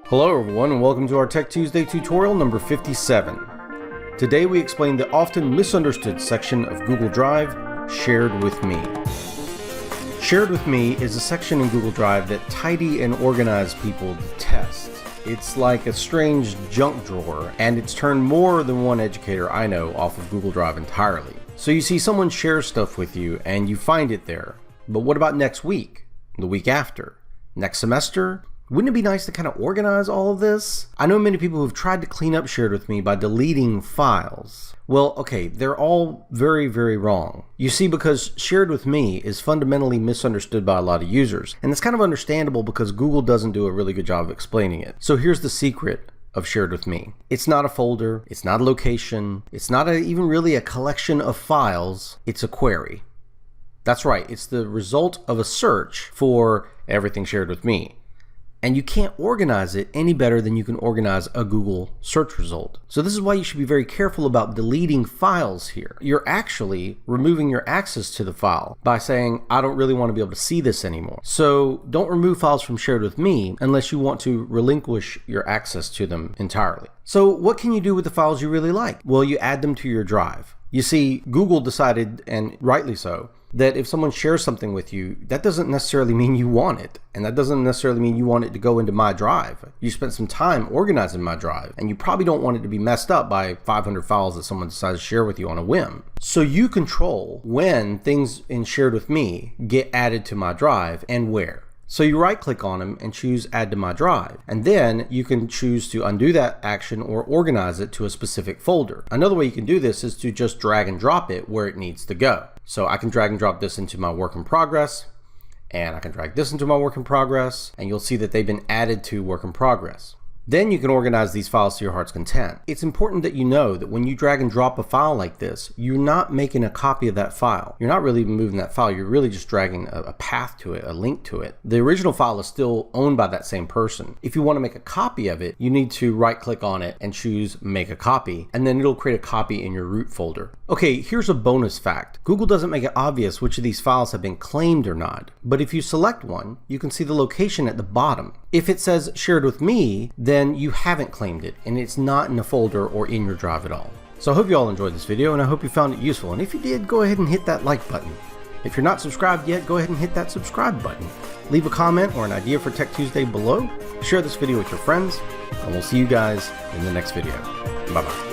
Hello everyone and welcome to our Tech Tuesday tutorial number 57. Today we explain the often misunderstood section of Google Drive, Shared with Me. Shared with Me is a section in Google Drive that tidy and organized people detest. It's like a strange junk drawer, and it's turned more than one educator I know off of Google Drive entirely. So you see someone share stuff with you and you find it there. But what about next week? The week after? Next semester? Wouldn't it be nice to kind of organize all of this? I know many people who've tried to clean up Shared with Me by deleting files. Well, okay, they're all very, very wrong. You see, because Shared with Me is fundamentally misunderstood by a lot of users, and it's kind of understandable because Google doesn't do a really good job of explaining it. So here's the secret of Shared with Me. It's not a folder, it's not a location, it's not even really a collection of files, it's a query. That's right, it's the result of a search for everything shared with me. And you can't organize it any better than you can organize a Google search result. So this is why you should be very careful about deleting files here. You're actually removing your access to the file by saying, I don't really want to be able to see this anymore. So don't remove files from Shared with Me unless you want to relinquish your access to them entirely. So what can you do with the files you really like? Well, you add them to your drive. You see, Google decided, and rightly so, that if someone shares something with you, that doesn't necessarily mean you want it. And that doesn't necessarily mean you want it to go into My Drive. You spent some time organizing My Drive, and you probably don't want it to be messed up by 500 files that someone decides to share with you on a whim. So you control when things in Shared with Me get added to My Drive and where. So you right click on them and choose Add to My Drive. And then you can choose to undo that action or organize it to a specific folder. Another way you can do this is to just drag and drop it where it needs to go. So I can drag and drop this into my work in progress, and I can drag this into my work in progress, and you'll see that they've been added to work in progress. Then you can organize these files to your heart's content. It's important that you know that when you drag and drop a file like this, you're not making a copy of that file. You're not really moving that file, you're really just dragging a path to it, a link to it. The original file is still owned by that same person. If you want to make a copy of it, you need to right click on it and choose Make a Copy, and then it'll create a copy in your root folder. Okay, here's a bonus fact. Google doesn't make it obvious which of these files have been claimed or not, but if you select one, you can see the location at the bottom. If it says Shared with Me, then you haven't claimed it, and it's not in a folder or in your drive at all. So I hope you all enjoyed this video, and I hope you found it useful, and if you did, go ahead and hit that like button. If you're not subscribed yet, go ahead and hit that subscribe button. Leave a comment or an idea for Tech Tuesday below, share this video with your friends, and we'll see you guys in the next video. Bye-bye.